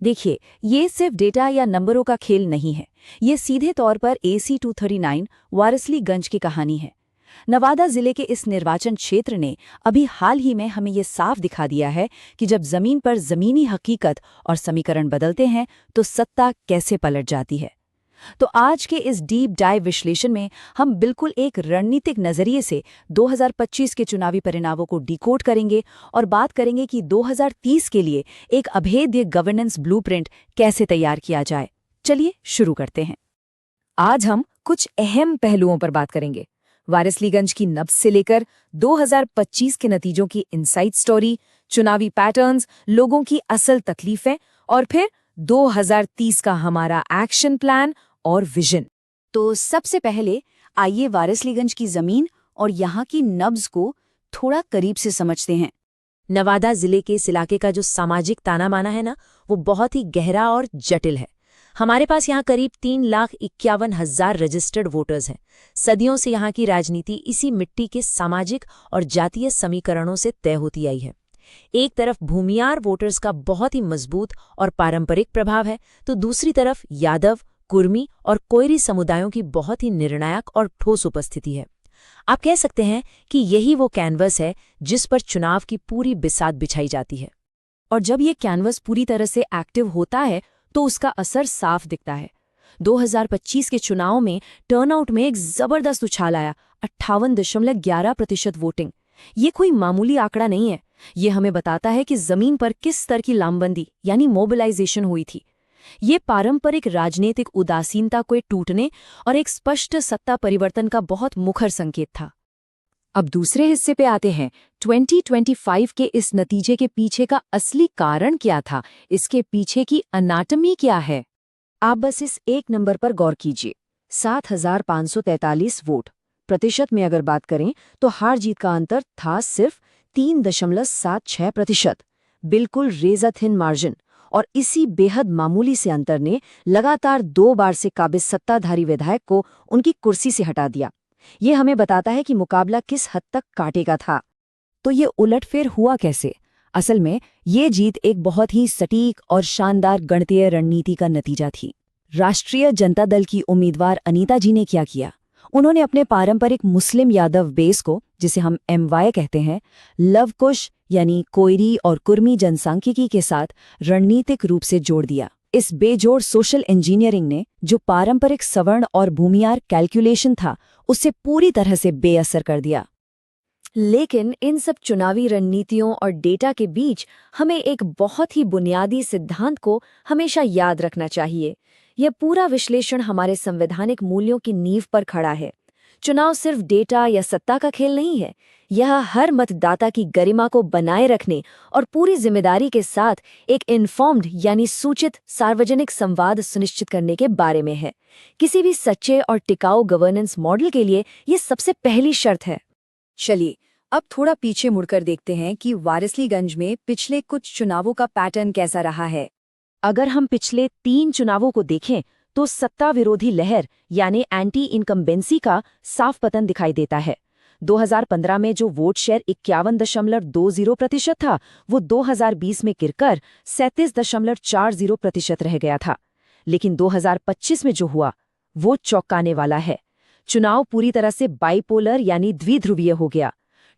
देखिए, ये सिर्फ डेटा या नंबरों का खेल नहीं है। ये सीधे तौर पर AC 239 वारसलीगंज की कहानी है। नवादा जिले के इस निर्वाचन क्षेत्र ने अभी हाल ही में हमें ये साफ दिखा दिया है कि जब जमीन पर जमीनी हकीकत और समीकरण बदलते हैं तो सत्ता कैसे पलट जाती है। तो आज के इस डीप डाइव विश्लेषण में हम बिल्कुल एक रणनीतिक नजरिए से 2025 के चुनावी परिणामों को डिकोड करेंगे और बात करेंगे कि 2030 के लिए एक अभेद्य गवर्नेंस ब्लूप्रिंट कैसे तैयार किया जाए। चलिए शुरू करते हैं। आज हम कुछ अहम पहलुओं पर बात करेंगे। वारसलीगंज की नब्ज से लेकर 2025 के नतीजों की इनसाइड स्टोरी, चुनावी पैटर्न्स, लोगों की असल तकलीफें और फिर 2030 का हमारा एक्शन प्लान और विजन। तो सबसे पहले आइए वारसलीगंज की जमीन और यहाँ की नब्ज को थोड़ा करीब से समझते हैं। नवादा जिले के इस इलाके का जो सामाजिक ताना माना है ना, वो बहुत ही गहरा और जटिल है। हमारे पास यहाँ करीब 3,51,000 रजिस्टर्ड वोटर्स हैं। सदियों से यहाँ की राजनीति इसी मिट्टी के सामाजिक और जातीय समीकरणों से तय होती आई है। एक तरफ भूमियार वोटर्स का बहुत ही मजबूत और पारंपरिक प्रभाव है, तो दूसरी तरफ यादव, कुर्मी और कोयरी समुदायों की बहुत ही निर्णायक और ठोस उपस्थिति है। आप कह सकते हैं कि यही वो कैनवस है जिस पर चुनाव की पूरी बिसात बिछाई जाती है। और जब ये कैनवस पूरी तरह से एक्टिव होता है तो उसका असर साफ दिखता है। 2025 के चुनाव में टर्नआउट में एक जबरदस्त उछाल आया, 58.11% वोटिंग। ये कोई मामूली आंकड़ा नहीं है। ये हमें बताता है कि जमीन पर किस स्तर की लामबंदी यानी मोबिलाइजेशन हुई थी। ये पारंपरिक राजनीतिक उदासीनता को टूटने और एक स्पष्ट सत्ता परिवर्तन का बहुत मुखर संकेत था। अब दूसरे हिस्से पे आते हैं। 2025 के इस नतीजे के पीछे का असली कारण क्या था, इसके पीछे की अनाटमी क्या है। आप बस इस एक नंबर पर गौर कीजिए, 7,543 वोट। प्रतिशत में अगर बात करें तो हार जीत का अंतर था सिर्फ 3.76%, बिल्कुल रेज़र थिन मार्जिन। और इसी बेहद मामूली से अंतर ने लगातार 2 बार से काबिज सत्ताधारी विधायक को उनकी कुर्सी से हटा दिया। ये हमें बताता है कि मुकाबला किस हद तक कांटे का था। तो ये उलटफेर हुआ कैसे? असल में ये जीत एक बहुत ही सटीक और शानदार गणितीय रणनीति का नतीजा थी। राष्ट्रीय जनता दल की उम्मीदवार अनीता जी ने क्या किया? उन्होंने अपने पारंपरिक मुस्लिम यादव बेस को, जिसे हम MY कहते हैं, लवकुश यानी कोयरी और कुर्मी जनसांख्यिकी के साथ रणनीतिक रूप से जोड़ दिया। इस बेजोड़ सोशल इंजीनियरिंग ने जो पारंपरिक सवर्ण और भूमियार कैलकुलेशन था, उसे पूरी तरह से बेअसर कर दिया। लेकिन इन सब चुनावी रणनीतियों और डेटा के बीच हमें एक बहुत ही बुनियादी सिद्धांत को हमेशा याद रखना चाहिए। यह पूरा विश्लेषण हमारे संवैधानिक मूल्यों की नींव पर खड़ा है। चुनाव सिर्फ डेटा या सत्ता का खेल नहीं है। यह हर मतदाता की गरिमा को बनाए रखने और पूरी जिम्मेदारी के साथ एक इन्फॉर्म्ड यानी सूचित सार्वजनिक संवाद सुनिश्चित करने के बारे में है। किसी भी सच्चे और टिकाऊ गवर्नेंस मॉडल के लिए ये सबसे पहली शर्त है। चलिए अब थोड़ा पीछे मुड़कर देखते हैं कि वारसलीगंज में पिछले कुछ चुनावों का पैटर्न कैसा रहा है। अगर हम पिछले 3 चुनावों को देखें तो सत्ता विरोधी लहर यानी एंटी इनकम्बेंसी का साफ पतन दिखाई देता है। 2015 में जो वोट शेयर 51.20% था, वो 2020 में गिरकर 37.40% रह गया था। लेकिन 2025 में जो हुआ वो चौंकाने वाला है। चुनाव पूरी तरह से बाइपोलर यानी द्विध्रुवीय हो गया।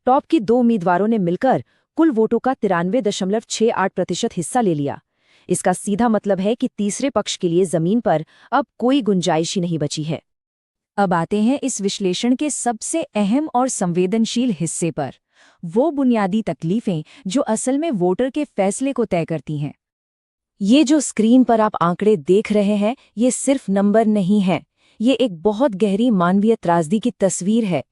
टॉप की 2 उम्मीदवारों ने मिलकर कुल वोटों का 93.68% हिस्सा ले लिया। इसका सीधा मतलब है कि तीसरे पक्ष के लिए जमीन पर अब कोई गुंजाइश ही नहीं बची है। अब आते हैं इस विश्लेषण के सबसे अहम और संवेदनशील हिस्से पर, वो बुनियादी तकलीफें जो असल में वोटर के फैसले को तय करती हैं। ये जो स्क्रीन पर आप आंकड़े देख रहे हैं, ये सिर्फ नंबर नहीं है, ये एक बहुत गहरी मानवीय त्रासदी की तस्वीर है।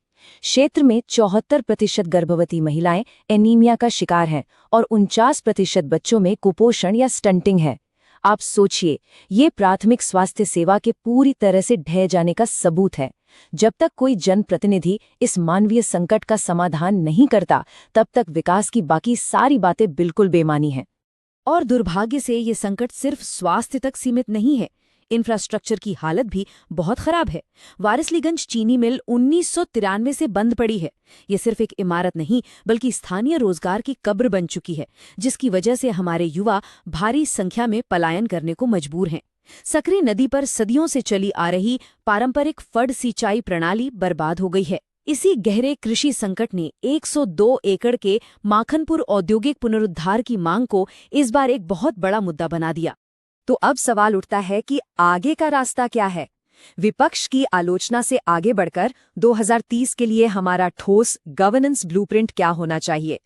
क्षेत्र में 74% गर्भवती महिलाएं एनीमिया का शिकार हैं और 49% बच्चों में कुपोषण या स्टंटिंग है। आप सोचिए, ये प्राथमिक स्वास्थ्य सेवा के पूरी तरह से ढह जाने का सबूत है। जब तक कोई जनप्रतिनिधि इस मानवीय संकट का समाधान नहीं करता, तब तक विकास की बाकी सारी बातें बिल्कुल बेमानी हैं। और दुर्भाग्य से ये संकट सिर्फ स्वास्थ्य तक सीमित नहीं है। इंफ्रास्ट्रक्चर की हालत भी बहुत खराब है। वारिसलीगंज चीनी मिल 1993 से बंद पड़ी है। ये सिर्फ एक इमारत नहीं बल्कि स्थानीय रोजगार की कब्र बन चुकी है, जिसकी वजह से हमारे युवा भारी संख्या में पलायन करने को मजबूर हैं। सकरी नदी पर सदियों से चली आ रही पारंपरिक फड सिंचाई प्रणाली बर्बाद हो गई है। इसी गहरे कृषि संकट ने 102 एकड़ के माखनपुर औद्योगिक पुनरुद्धार की मांग को इस बार एक बहुत बड़ा मुद्दा बना दिया। तो अब सवाल उठता है कि आगे का रास्ता क्या है? विपक्ष की आलोचना से आगे बढ़कर 2030 के लिए हमारा ठोस गवर्नेंस ब्लूप्रिंट क्या होना चाहिए?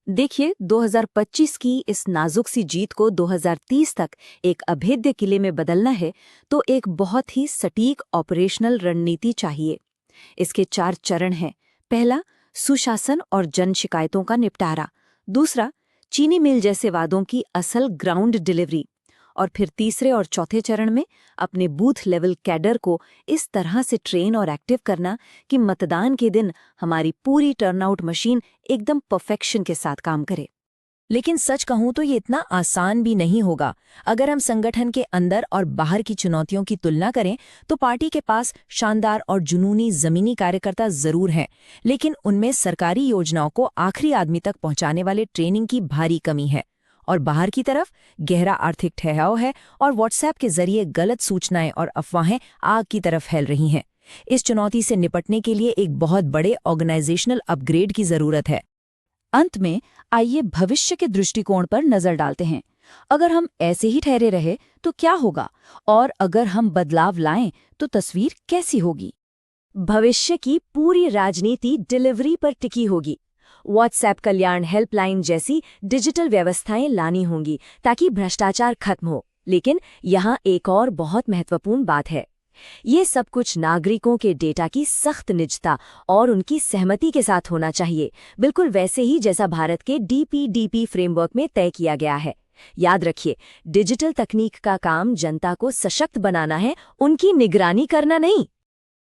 देखिए, 2025 की इस नाजुक सी जीत को 2030 तक एक अभेद्य किले में बदलना है तो एक बहुत ही सटीक ऑपरेशनल रणनीति चाहिए। इसके 4 चरण हैं। पहला, सुशासन और जन शिकायतों का निपटारा। दूसरा, चीनी मिल जैसे वादों की असल ग्राउंड डिलीवरी। और फिर तीसरे और चौथे चरण में अपने बूथ लेवल कैडर को इस तरह से ट्रेन और एक्टिव करना कि मतदान के दिन हमारी पूरी टर्नआउट मशीन एकदम परफेक्शन के साथ काम करे। लेकिन सच कहूं तो ये इतना आसान भी नहीं होगा। अगर हम संगठन के अंदर और बाहर की चुनौतियों की तुलना करें तो पार्टी के पास शानदार और जुनूनी जमीनी कार्यकर्ता जरूर हैं, लेकिन उनमें सरकारी योजनाओं को आखिरी आदमी तक पहुंचाने वाले ट्रेनिंग की भारी कमी है। और बाहर की तरफ गहरा आर्थिक ठहराव है और व्हाट्सएप के जरिए गलत सूचनाएं और अफवाहें आग की तरफ फैल रही हैं। इस चुनौती से निपटने के लिए एक बहुत बड़े ऑर्गेनाइजेशनल अपग्रेड की जरूरत है। अंत में आइए भविष्य के दृष्टिकोण पर नजर डालते हैं। अगर हम ऐसे ही ठहरे रहे तो क्या होगा, और अगर हम बदलाव लाएं तो तस्वीर कैसी होगी? भविष्य की पूरी राजनीति डिलीवरी पर टिकी होगी। व्हाट्सएप कल्याण हेल्पलाइन जैसी डिजिटल व्यवस्थाएं लानी होंगी ताकि भ्रष्टाचार खत्म हो। लेकिन यहाँ एक और बहुत महत्वपूर्ण बात है। ये सब कुछ नागरिकों के डेटा की सख्त निजता और उनकी सहमति के साथ होना चाहिए, बिल्कुल वैसे ही जैसा भारत के DPDP फ्रेमवर्क में तय किया गया है। याद रखिए, डिजिटल तकनीक का काम जनता को सशक्त बनाना है, उनकी निगरानी करना नहीं।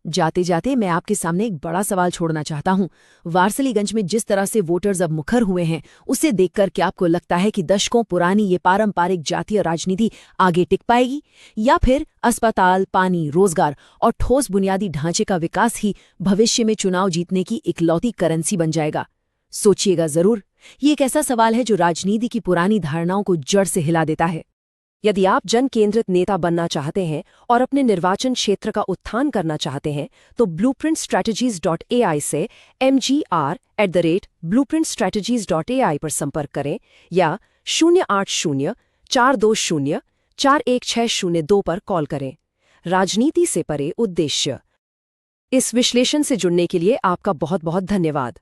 जाते जाते मैं आपके सामने एक बड़ा सवाल छोड़ना चाहता हूँ। वारसलीगंज में जिस तरह से वोटर्स अब मुखर हुए हैं, उसे देखकर क्या आपको लगता है कि दशकों पुरानी ये पारंपरिक जातीय राजनीति आगे टिक पाएगी, या फिर अस्पताल, पानी, रोजगार और ठोस बुनियादी ढांचे का विकास ही भविष्य में चुनाव जीतने की इकलौती करेंसी बन जाएगा? सोचिएगा जरूर। ये एक ऐसा सवाल है जो राजनीति की पुरानी धारणाओं को जड़ से हिला देता है। यदि आप जन केंद्रित नेता बनना चाहते हैं और अपने निर्वाचन क्षेत्र का उत्थान करना चाहते हैं तो blueprintstrategies.ai से mgr@blueprintstrategies.ai पर संपर्क करें या 080420411602 पर कॉल करें। राजनीति से परे उद्देश्य। इस विश्लेषण से जुड़ने के लिए आपका बहुत बहुत धन्यवाद।